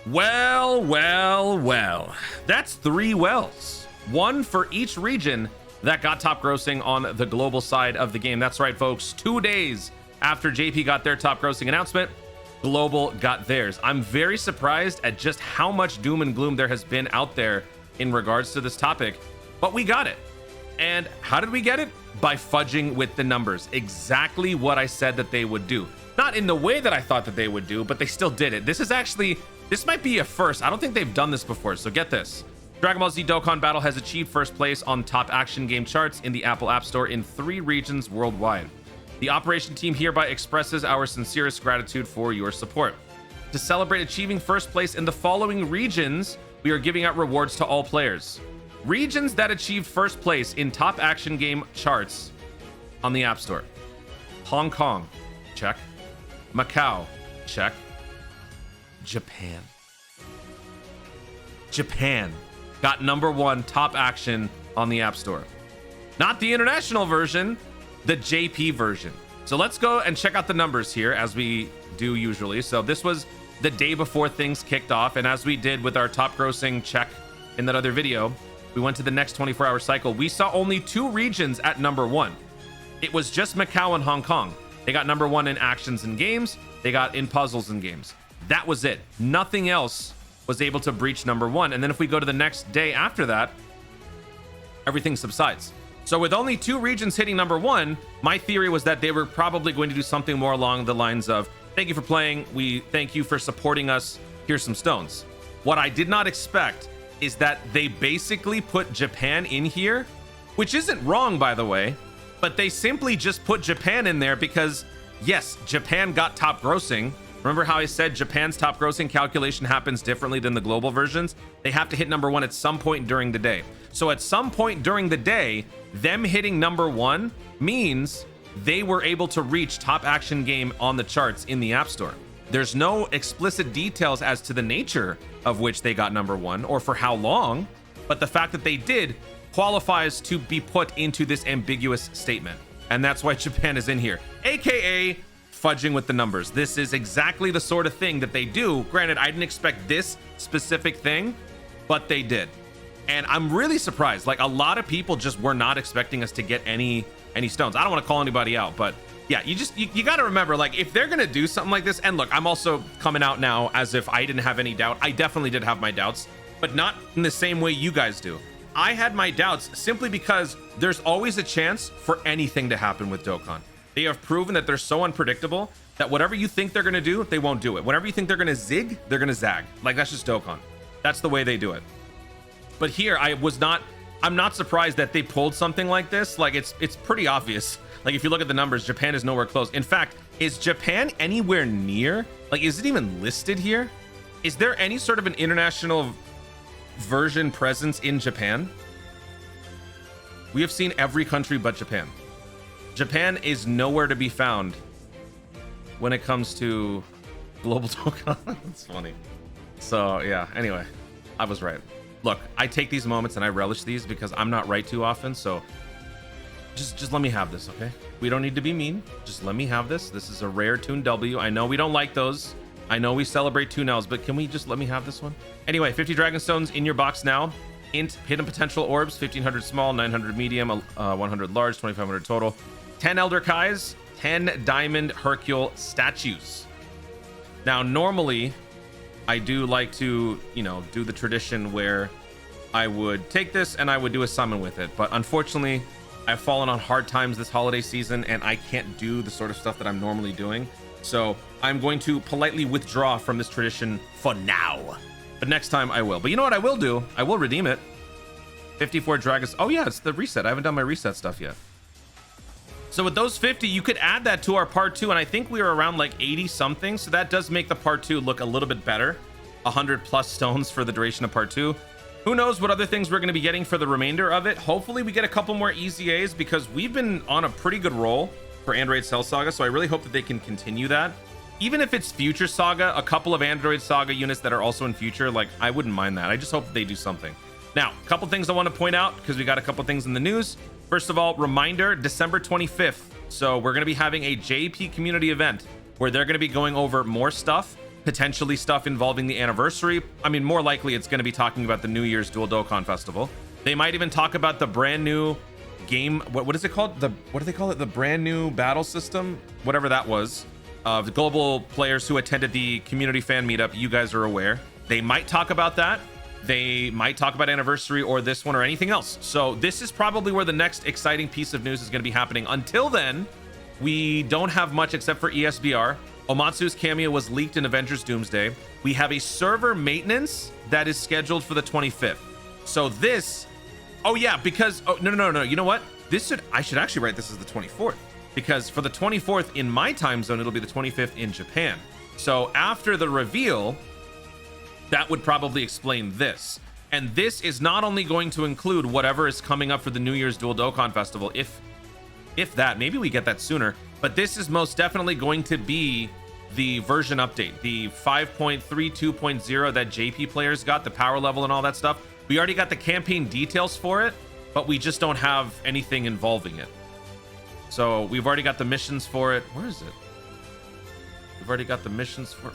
Well, well, well. That's 3 wells. 1 for each region that got top grossing on the global side of the game. That's right, folks. 2 days after JP got their top grossing announcement, Global got theirs. I'm very surprised at just how much doom and gloom there has been out there in regards to this topic, but we got it. And how did we get it? By fudging with the numbers. Exactly what I said that they would do. Not in the way that I thought that they would do, but they still did it. This might be a first. I don't think they've done this before, so get this. Dragon Ball Z Dokkan Battle has achieved first place on top action game charts in the Apple App Store in 3 regions worldwide. The operation team hereby expresses our sincerest gratitude for your support. To celebrate achieving first place in the following regions, we are giving out rewards to all players. Regions that achieved first place in top action game charts on the App Store. Hong Kong, check. Macau, check. Japan. Japan got #1 top action on the App Store. Not the international version, the JP version. So let's go and check out the numbers here as we do usually. So this was the day before things kicked off. And as we did with our top grossing check in that other video, we went to the next 24-hour cycle. We saw only 2 regions at #1. It was just Macau and Hong Kong. They got #1 in actions and games. They got in puzzles and games. That was it. Nothing else was able to breach #1. And then if we go to the next day after that, everything subsides. So with only 2 regions hitting #1, my theory was that they were probably going to do something more along the lines of, thank you for playing. We thank you for supporting us. Here's some stones. What I did not expect is that they basically put Japan in here, which isn't wrong, by the way, but they simply just put Japan in there because, yes, Japan got top grossing. Remember how I said Japan's top grossing calculation happens differently than the global versions? They have to hit #1 at some point during the day. So at some point during the day, them hitting #1 means they were able to reach top action game on the charts in the App Store. There's no explicit details as to the nature of which they got #1 or for how long, but the fact that they did qualifies to be put into this ambiguous statement. And that's why Japan is in here, aka fudging with the numbers. This is exactly the sort of thing that they do. Granted, I didn't expect this specific thing, but they did. And I'm really surprised. Like, a lot of people just were not expecting us to get any stones. I don't want to call anybody out, but yeah, you got to remember, like, if they're gonna do something like this, and look, I'm also coming out now as if I didn't have any doubt. I definitely did have my doubts, but not in the same way you guys do. I had my doubts simply because there's always a chance for anything to happen with Dokkan. They have proven that they're so unpredictable that whatever you think they're gonna do, they won't do it. Whenever you think they're gonna zig, they're gonna zag. Like, that's just Dokkan. That's the way they do it. But here, I'm not surprised that they pulled something like this. Like, it's pretty obvious. Like, if you look at the numbers, Japan is nowhere close. In fact, is Japan anywhere near? Like, is it even listed here? Is there any sort of an international version presence in Japan? We have seen every country but Japan. Japan is nowhere to be found when it comes to global Dokkan. That's funny. So yeah, anyway, I was right. Look, I take these moments and I relish these because I'm not right too often. So just let me have this, okay? We don't need to be mean. Just let me have this. This is a rare Toon W. I know we don't like those. I know we celebrate Toon Ls, but can we just let me have this one? Anyway, 50 Dragon Stones in your box now. Int hidden potential orbs, 1500 small, 900 medium, 100 large, 2500 total. 10 Elder Kais, 10 Diamond Hercule statues. Now, normally, I do like to, do the tradition where I would take this and I would do a summon with it. But unfortunately, I've fallen on hard times this holiday season and I can't do the sort of stuff that I'm normally doing. So I'm going to politely withdraw from this tradition for now. But next time I will. But you know what I will do? I will redeem it. 54 Dragons. Oh yeah, it's the reset. I haven't done my reset stuff yet. So with those 50, you could add that to our part 2, and I think we were around like 80 something, so that does make the part 2 look a little bit better. 100 plus stones for the duration of part 2. Who knows what other things we're going to be getting for the remainder of it. Hopefully we get a couple more EZAs because we've been on a pretty good roll for Android Cell Saga, so I really hope that they can continue that. Even if it's Future Saga, a couple of Android Saga units that are also in Future, like, I wouldn't mind that. I just hope that they do something. Now, a couple things I want to point out because we got a couple things in the news. First of all, reminder, December 25th. So we're going to be having a JP community event where they're going to be going over more stuff potentially stuff involving the anniversary. I mean, more likely it's going to be talking about the New Year's Dual Dokkan Festival. They might even talk about the brand new game. What is it called? What do they call it? The brand new battle system, whatever that was. The global players who attended the community fan meetup, you guys are aware. They might talk about that. They might talk about anniversary or this one or anything else. So this is probably where the next exciting piece of news is going to be happening. Until then, we don't have much except for ESBR. Omatsu's cameo was leaked in Avengers Doomsday. We have a server maintenance that is scheduled for the 25th. So this, oh yeah, because, oh, no. You know what? I should actually write this as the 24th, because for the 24th in my time zone, it'll be the 25th in Japan. So after the reveal, that would probably explain this. And this is not only going to include whatever is coming up for the New Year's Dual Dokkan Festival, if that, maybe we get that sooner, but this is most definitely going to be the version update, the 5.32.0 that JP players got, the power level and all that stuff. We already got the campaign details for it, but we just don't have anything involving it. So we've already got the missions for it. Where is it? We've already got the missions for it.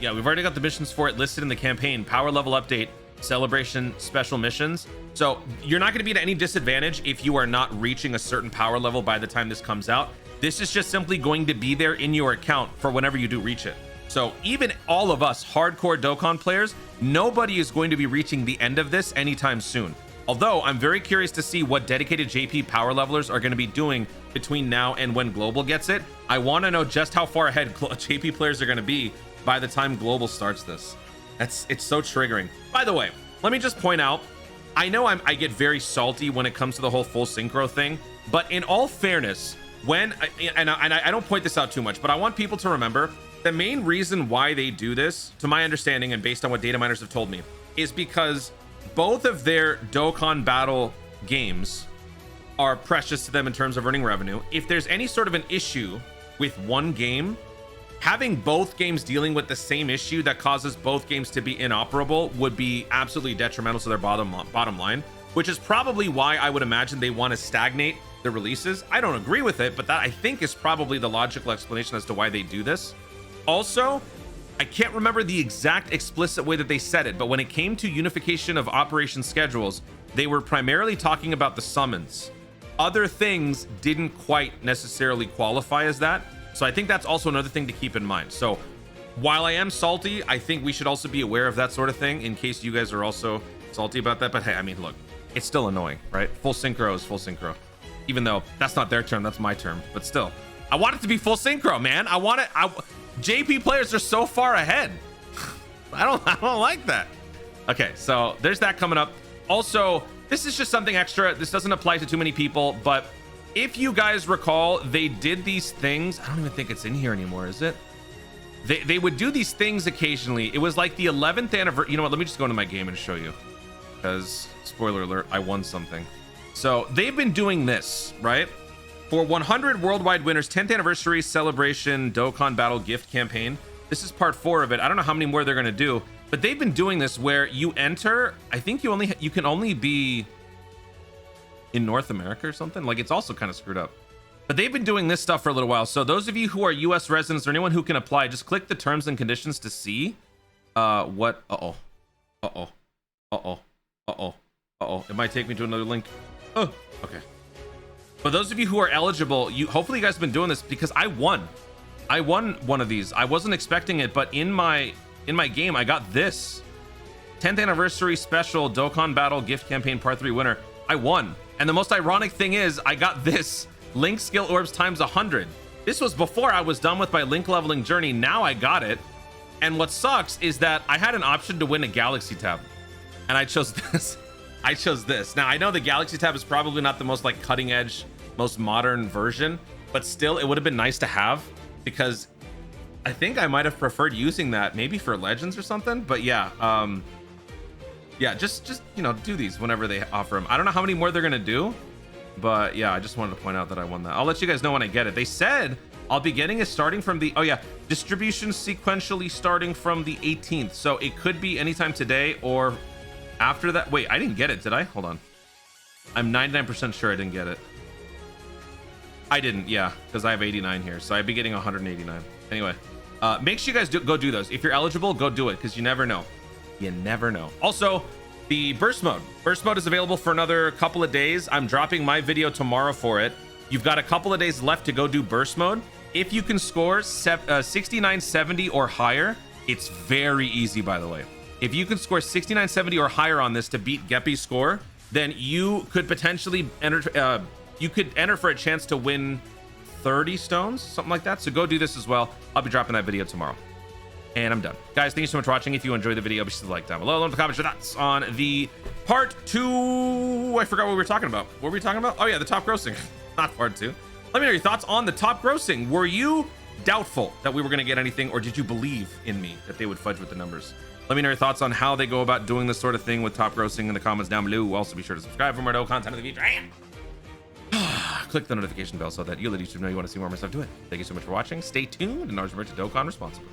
Yeah, we've already got the missions for it listed in the campaign. Power level update, celebration, special missions. So you're not going to be at any disadvantage if you are not reaching a certain power level by the time this comes out. This is just simply going to be there in your account for whenever you do reach it. So even all of us hardcore Dokkan players, nobody is going to be reaching the end of this anytime soon. Although I'm very curious to see what dedicated JP power levelers are going to be doing between now and when Global gets it. I want to know just how far ahead JP players are going to be by the time Global starts this. It's so triggering. By the way, let me just point out, I know I get very salty when it comes to the whole full synchro thing, but in all fairness, I don't point this out too much, but I want people to remember the main reason why they do this, to my understanding and based on what data miners have told me, is because both of their Dokkan Battle games are precious to them in terms of earning revenue. If there's any sort of an issue with one game, having both games dealing with the same issue that causes both games to be inoperable would be absolutely detrimental to their bottom line, which is probably why I would imagine they want to stagnate the releases. I don't agree with it, but that I think is probably the logical explanation as to why they do this. Also, I can't remember the exact explicit way that they said it, but when it came to unification of operation schedules, they were primarily talking about the summons. Other things didn't quite necessarily qualify as that. So I think that's also another thing to keep in mind. So while I am salty, I think we should also be aware of that sort of thing in case you guys are also salty about that. But hey, I mean, look, it's still annoying, right? Full synchro is full synchro, even though that's not their term, that's my term. But still, I want it to be full synchro, man. I want it. JP players are so far ahead. I don't like that. Okay, so there's that coming up. Also, this is just something extra. This doesn't apply to too many people, but if you guys recall, they did these things. I don't even think it's in here anymore, is it? They would do these things occasionally. It was like the 11th anniversary. You know what? Let me just go into my game and show you, because spoiler alert, I won something. So they've been doing this, right? For 100 worldwide winners, 10th anniversary celebration Dokkan Battle gift campaign. This is part 4 of it. I don't know how many more they're going to do, but they've been doing this where you enter. I think you can only be in North America or something. Like, it's also kind of screwed up, but they've been doing this stuff for a little while. So those of you who are US residents or anyone who can apply, just click the terms and conditions to see what. It might take me to another link. Oh, okay. But those of you who are eligible, hopefully you guys have been doing this, because I won one of these. I wasn't expecting it, but in my game I got this 10th anniversary special Dokkan Battle gift campaign part 3 winner. I won. And the most ironic thing is I got this link skill orbs times 100. This was before I was done with my link leveling journey. Now I got it. And what sucks is that I had an option to win a galaxy tab, and I chose this. I chose this. Now I know the galaxy tab is probably not the most like cutting edge, most modern version, but still it would have been nice to have, because I think I might have preferred using that maybe for legends or something. But yeah, yeah, just you know, do these whenever they offer them. I don't know how many more they're gonna do, but yeah, I just wanted to point out that I won that. I'll let you guys know when I get it. They said I'll be getting it starting from the, oh yeah, distribution sequentially starting from the 18th. So it could be anytime today or after that. Wait, I didn't get it, did I? Hold on. I'm 99% sure I didn't get it. I didn't, yeah, because I have 89 here, so I'd be getting 189. Anyway, Make sure you guys go do those. If you're eligible, go do it, because you never know. You never know. Also, the burst mode. Burst mode is available for another couple of days. I'm dropping my video tomorrow for it. You've got a couple of days left to go do burst mode. If you can score 6970 or higher, it's very easy, by the way. If you can score 6970 or higher on this to beat Geppy's score, then you could potentially enter. You could enter for a chance to win 30 stones, something like that. So go do this as well. I'll be dropping that video tomorrow. And I'm done. Guys, thank you so much for watching. If you enjoyed the video, be sure to like down below. Leave a comment your thoughts on the part 2. I forgot what we were talking about. What were we talking about? Oh yeah, the top grossing. Not part 2. Let me know your thoughts on the top grossing. Were you doubtful that we were going to get anything, or did you believe in me that they would fudge with the numbers? Let me know your thoughts on how they go about doing this sort of thing with top grossing in the comments down below. Also, be sure to subscribe for more content of the future. Click the notification bell so that you let YouTube know you want to see more of my stuff. Do it. Thank you so much for watching. Stay tuned, and always remember to Dokkan responsibly.